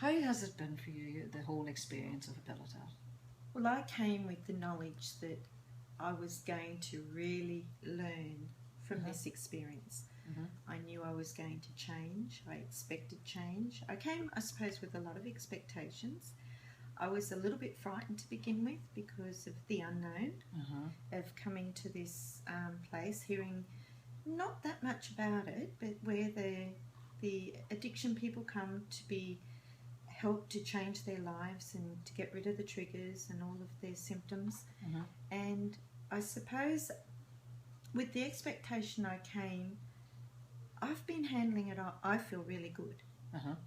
How has it been for you, the whole experience of Habilitat? Well, I came with the knowledge that I was going to really learn from this experience. I knew I was going to change. I expected change. I came, I suppose, with a lot of expectations. I was a little bit frightened to begin with because of the unknown of coming to this place, hearing not that much about it, but where the addiction people come to be helped to change their lives and to get rid of the triggers and all of their symptoms. And I suppose with the expectation I came, I've been handling it, I feel really good.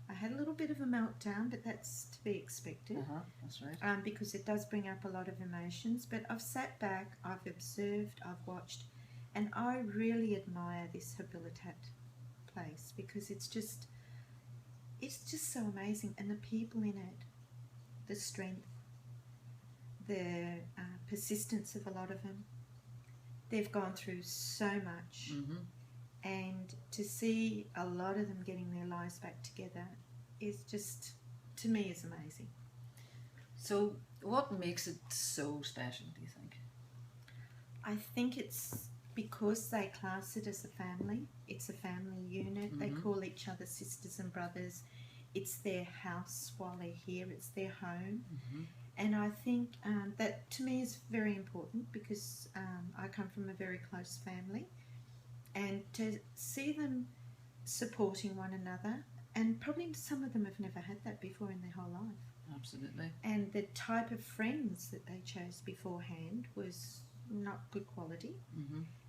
I had a little bit of a meltdown, but that's to be expected. That's right. Because it does bring up a lot of emotions. But I've sat back, I've observed, I've watched, and I really admire this Habilitat place because it's just so amazing. And the people in it, the strength, the persistence of a lot of them. They've gone through so much. And to see a lot of them getting their lives back together is just, to me, is amazing. So what makes it so special, do you think? I think it's because they class it as a family. It's a family unit. They call each other sisters and brothers. It's their house while they're here. It's their home. And I think that to me is very important because I come from a very close family. And to see them supporting one another, and probably some of them have never had that before in their whole life. Absolutely. And the type of friends that they chose beforehand was not good quality.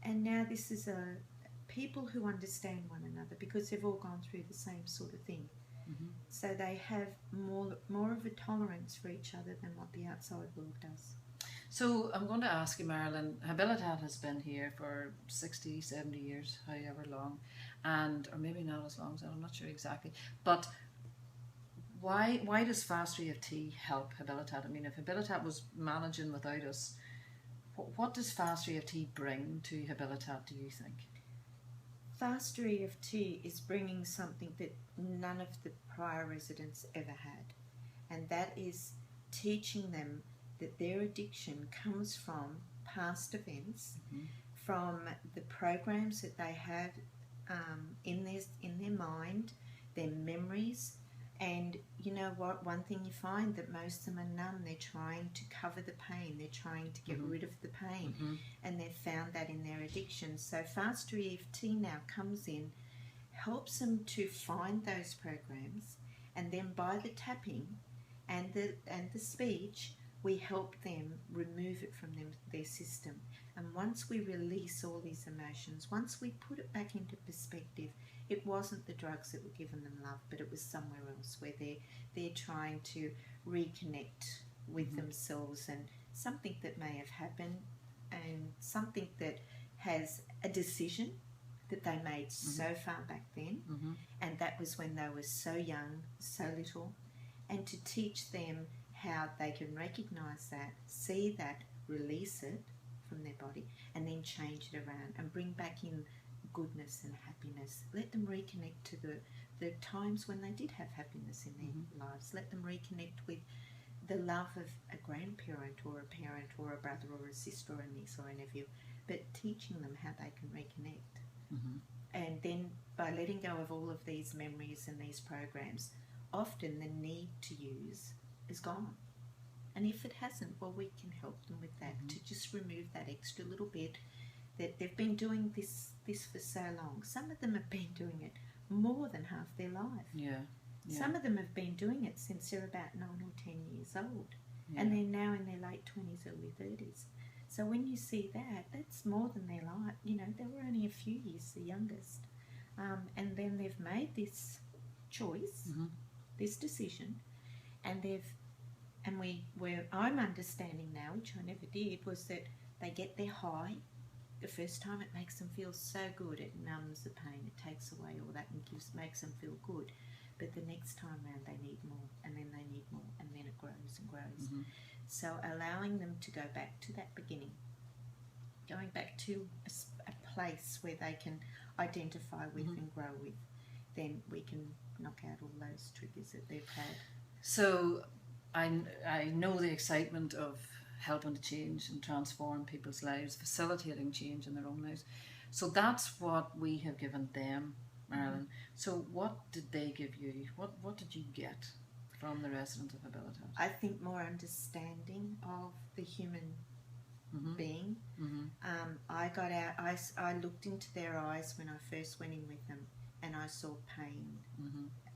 And now this is people who understand one another because they've all gone through the same sort of thing. So they have more of a tolerance for each other than what the outside world does. So I'm going to ask you, Marilyn, Habilitat has been here for 60, 70 years, however long, or maybe not as long as that, I'm not sure exactly. But why does Fast EFT help Habilitat? I mean, if Habilitat was managing without us, what does Fast EFT bring to Habilitat, do you think? Fast EFT is bringing something that none of the prior residents ever had, and that is teaching them that their addiction comes from past events, from the programs that they have in their mind, their memories. And you know what, one thing you find that most of them are numb. They're trying to cover the pain, they're trying to get rid of the pain, and they've found that in their addiction. So Fast EFT now comes in, helps them to find those programs, and then by the tapping and the speech, we help them remove it from their system. And once we release all these emotions, once we put it back into perspective, it wasn't the drugs that were giving them love, but it was somewhere else where they're trying to reconnect with themselves and something that may have happened and something that has a decision that they made so far back then, and that was when they were so young, so little, and to teach them how they can recognise that, see that, release it from their body, and then change it around and bring back in goodness and happiness. Let them reconnect to the times when they did have happiness in their lives. Let them reconnect with the love of a grandparent or a parent or a brother or a sister or a niece or a nephew, but teaching them how they can reconnect. And then by letting go of all of these memories and these programs, often the need to use is gone. And if it hasn't, well, we can help them with that, to just remove that extra little bit that they've been doing this for so long. Some of them have been doing it more than half their life. Some of them have been doing it since they're about 9 or 10 years old, and they're now in their late 20s, early 30s. So when you see that, that's more than their life. You know, they were only a few years the youngest, and then they've made this choice, this decision, and where I'm understanding now, which I never did, was that they get their high. The first time it makes them feel so good, it numbs the pain, it takes away all that and makes them feel good. But the next time round they need more, and then they need more, and then it grows and grows. So allowing them to go back to that beginning, going back to a place where they can identify with and grow with, then we can knock out all those triggers that they've had. So I know the excitement of helping to change and transform people's lives, facilitating change in their own lives. So that's what we have given them, Marilyn. So what did they give you? What did you get from the residents of Habilitat? I think more understanding of the human being. I got out. I looked into their eyes when I first went in with them, and I saw pain.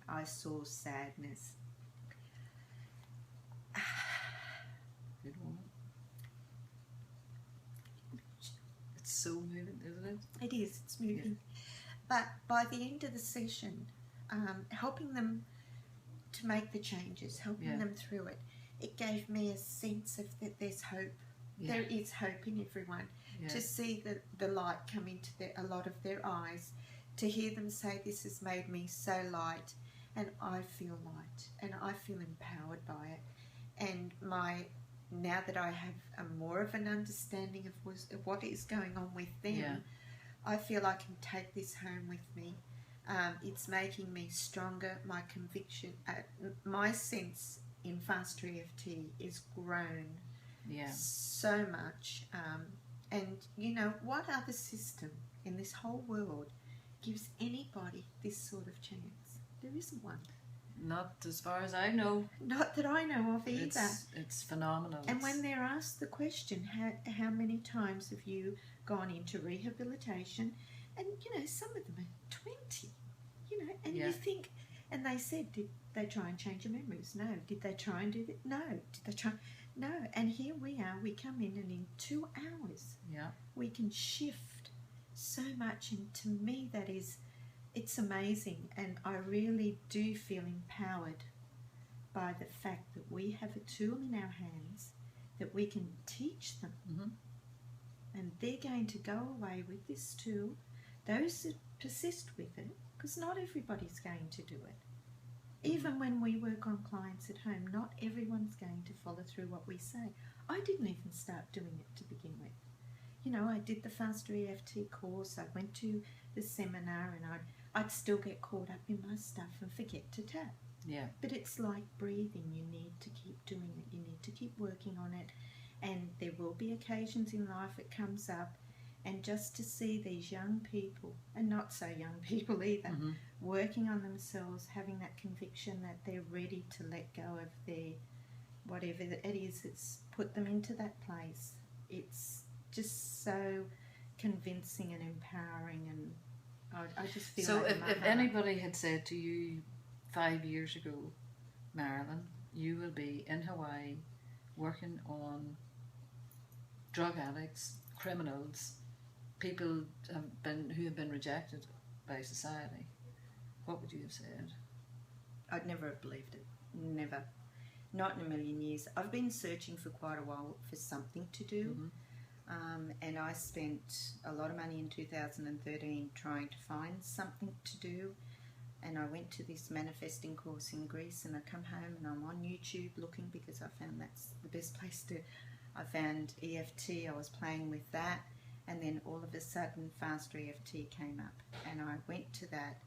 I saw sadness. Good woman. It's so moving, isn't it? It is. It's moving. But by the end of the session, helping them to make the changes, helping them through it, it gave me a sense of that there's hope. Yeah. There is hope in everyone. Yeah. To see the light come into a lot of their eyes, to hear them say, this has made me so light, and I feel light, and I feel empowered by it. And now that I have more of an understanding of what is going on with them, I feel I can take this home with me. It's making me stronger. My conviction, my sense in Faster EFT is grown so much. And you know, what other system in this whole world gives anybody this sort of chance? There isn't one. Not as far as I know. Not that I know of either. It's phenomenal. And when they're asked the question, how many times have you gone into rehabilitation? And, you know, some of them are 20, you know, and you think, and they said, did they try and change your memories? No. Did they try and do that? No. Did they try? No. And here we are, we come in and in 2 hours, we can shift so much. And to me, it's amazing, and I really do feel empowered by the fact that we have a tool in our hands that we can teach them. And they're going to go away with this tool, those that persist with it, because not everybody's going to do it. Even when we work on clients at home, not everyone's going to follow through what we say. I didn't even start doing it to begin with. You know, I did the Faster EFT course, I went to the seminar, and I'd still get caught up in my stuff and forget to tap. Yeah. But it's like breathing. You need to keep doing it. You need to keep working on it. And there will be occasions in life it comes up. And just to see these young people, and not so young people either, working on themselves, having that conviction that they're ready to let go of their, whatever it is that's put them into that place. It's just so convincing and empowering, and I just feel so like if anybody had said to you 5 years ago, Marilyn, you will be in Hawaii working on drug addicts, criminals, people who have been rejected by society, what would you have said? I'd never have believed it. Never. Not in a million years. I've been searching for quite a while for something to do. And I spent a lot of money in 2013 trying to find something to do, and I went to this manifesting course in Greece, and I come home and I'm on YouTube looking, because I found that's the best place to. I found EFT, I was playing with that, and then all of a sudden Faster EFT came up, and I went to that,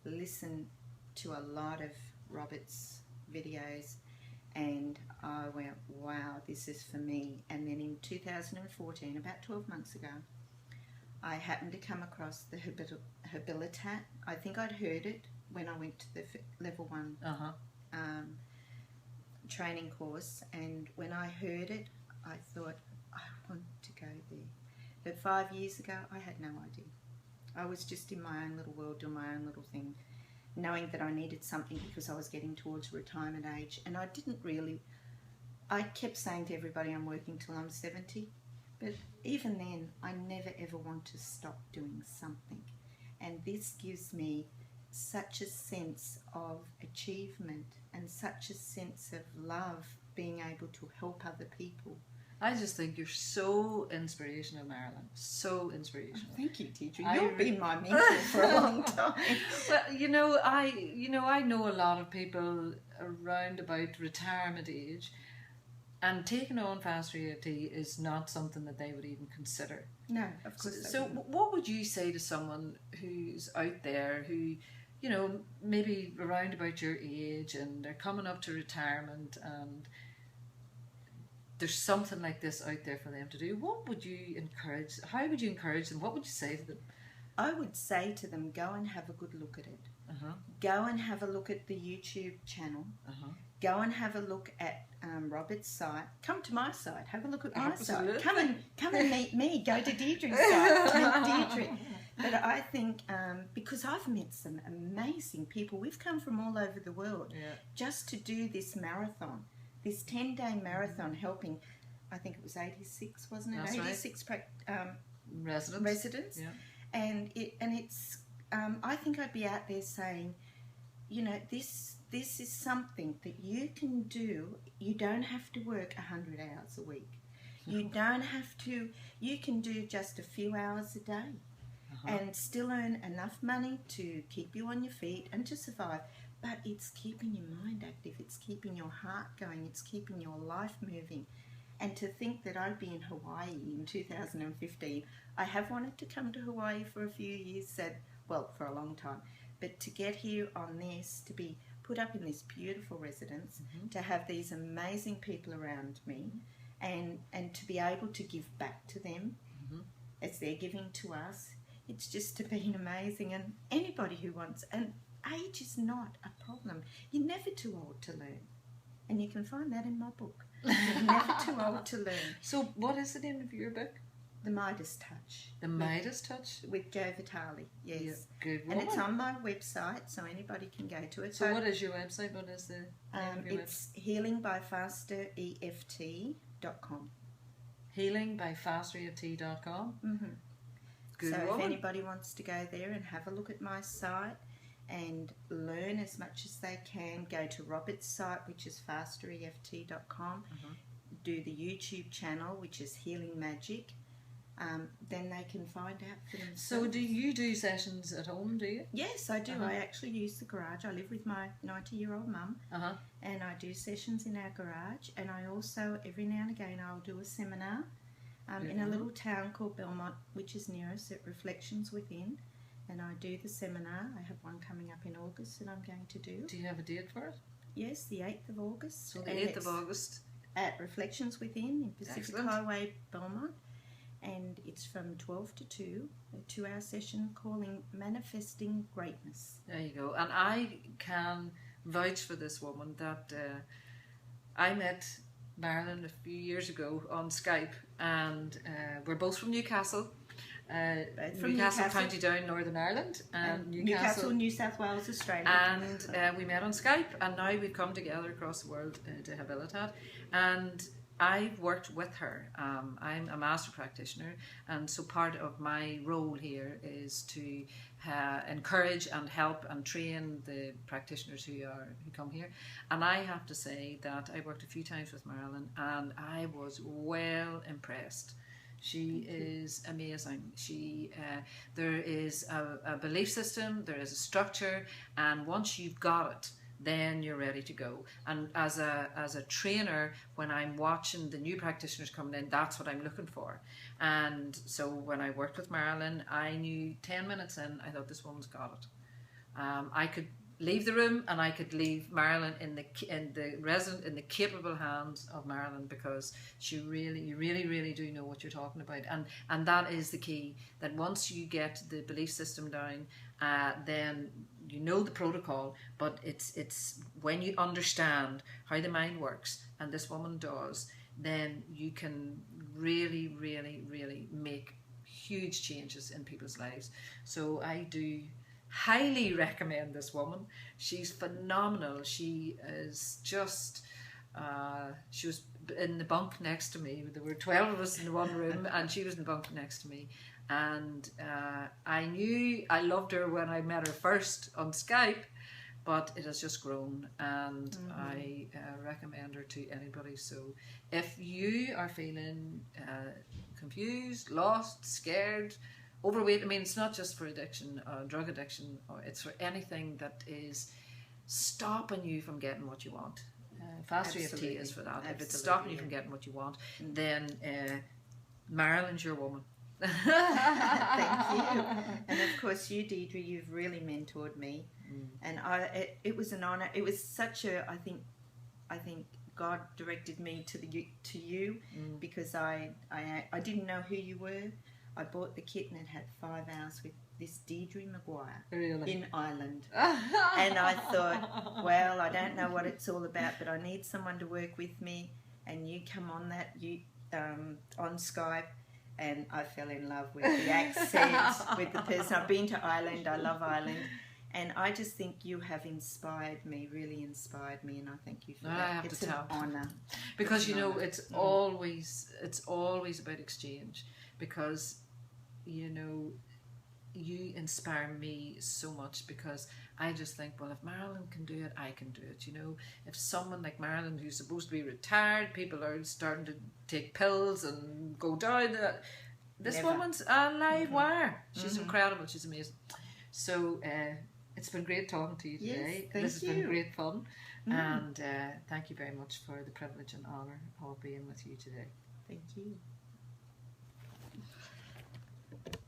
listened to a lot of Robert's videos, and I went, wow, this is for me. And then in 2014, about 12 months ago, I happened to come across the Habilitat. I think I'd heard it when I went to the level 1 training course, and when I heard it, I thought, I want to go there. But 5 years ago, I had no idea. I was just in my own little world, doing my own little thing, knowing that I needed something because I was getting towards retirement age. And I didn't really, I kept saying to everybody I'm working till I'm 70, but even then I never ever want to stop doing something. And this gives me such a sense of achievement and such a sense of love, being able to help other people. I just think you're so inspirational, Marilyn. So inspirational. Oh, thank you, Deirdre. You've been my mentor for a long time. Well, I know a lot of people around about retirement age, and taking on Faster EFT is not something that they would even consider. No, of course. So what would you say to someone who's out there who you know, maybe around about your age and they're coming up to retirement and there's something like this out there for them to do, what would you encourage? How would you encourage them? What would you say to them? I would say to them, go and have a good look at it. Uh-huh. Go and have a look at the YouTube channel. Uh-huh. Go and have a look at Robert's site. Come to my site. Have a look at my Absolutely. site. Come and meet me. Go to Deirdre's site. Meet Deirdre. But I think because I've met some amazing people. We've come from all over the world just to do this marathon, this 10-day marathon, helping. I think it was 86, wasn't it? That's 86 residents. Yeah. And it's. I think I'd be out there saying, you know, this is something that you can do. You don't have to work 100 hours a week. You don't have to. You can do just a few hours a day, and still earn enough money to keep you on your feet and to survive. But it's keeping your mind active. It's keeping your heart going. It's keeping your life moving. And to think that I'd be in Hawaii in 2015, I have wanted to come to Hawaii for a few years, for a long time. But to get here on this, to be put up in this beautiful residence, to have these amazing people around me, and to be able to give back to them as they're giving to us, it's just been amazing. And anybody who wants, and age is not a problem. You're never too old to learn. And you can find that in my book. You're never too old to learn. So what is the name of your book? The Midas Touch. The Midas Touch? With Joe Vitale, yes. Yeah, good and woman. it's on my website, so anybody can go to it. So what is your website? What is the name of your it's healingbyfastereft.com. Healingbyfastereft.com? Mm-hmm. Good so woman. if anybody wants to go there and have a look at my site and learn as much as they can, go to Robert's site, which is fastereft.com, do the YouTube channel, which is Healing Magic, then they can find out for themselves. So do you do sessions at home, do you? Yes, I do. I actually use the garage. I live with my 90-year-old mum, and I do sessions in our garage, and I also, every now and again, I'll do a seminar in a little town called Belmont, which is near us, at Reflections Within, and I do the seminar. I have one coming up in August that I'm going to do. Do you have a date for it? Yes, the 8th of August. So the 8th of August. At Reflections Within in Pacific Excellent. Highway, Belmont. And it's from 12 to 2, a 2-hour session calling Manifesting Greatness. There you go. And I can vouch for this woman that I met Marilyn a few years ago on Skype, and we're both from Newcastle. From Newcastle, County Down, Northern Ireland, and Newcastle, New South Wales, Australia. And we met on Skype, and now we've come together across the world to Habilitat, and I've worked with her. I'm a master practitioner, and so part of my role here is to encourage and help and train the practitioners who come here. And I have to say that I worked a few times with Marilyn, and I was well impressed. She is amazing. There is a belief system, there is a structure, and once you've got it, then you're ready to go. And as a trainer, when I'm watching the new practitioners coming in, that's what I'm looking for. And so when I worked with Marilyn, I knew 10 minutes in, I thought, this woman's got it. I could leave the room and I could leave Marilyn in the capable hands of Marilyn, because you really do know what you're talking about. And that is the key, that once you get the belief system down, then you know the protocol, but it's when you understand how the mind works, and this woman does, then you can really make huge changes in people's lives. So I do highly recommend this woman. She's phenomenal. She is just she was in the bunk next to me. There were 12 of us in the one room, and she was in the bunk next to me. And I knew I loved her when I met her first on Skype, but it has just grown, and I recommend her to anybody. So if you are feeling confused, lost, scared, overweight, I mean, it's not just for addiction, drug addiction, or it's for anything that is stopping you from getting what you want. Fast EFT is for that. Absolutely. If it's stopping you from getting what you want, then Marilyn's your woman. Thank you. And of course you, Deirdre, you've really mentored me. And it was an honour. It was such a, I think God directed me to you because I didn't know who you were. I bought the kit and it had 5 hours with this Deirdre Maguire in Ireland. And I thought, well, I don't know what it's all about, but I need someone to work with me. And you come on that on Skype, and I fell in love with the accent, with the person. I've been to Ireland. I love Ireland. And I just think you have inspired me, really inspired me, and I thank you for that. I have It's to tell. an honour. Because you know, it's always about exchange. Because you know, you inspire me so much, because I just think, well, if Marilyn can do it, I can do it. You know, if someone like Marilyn, who's supposed to be retired, people are starting to take pills and go down. This Never. woman's a live wire. She's incredible. She's amazing. So it's been great talking to you today. Yes, thank This has been you. great fun, and thank you very much for the privilege and honour of being with you today. Thank you.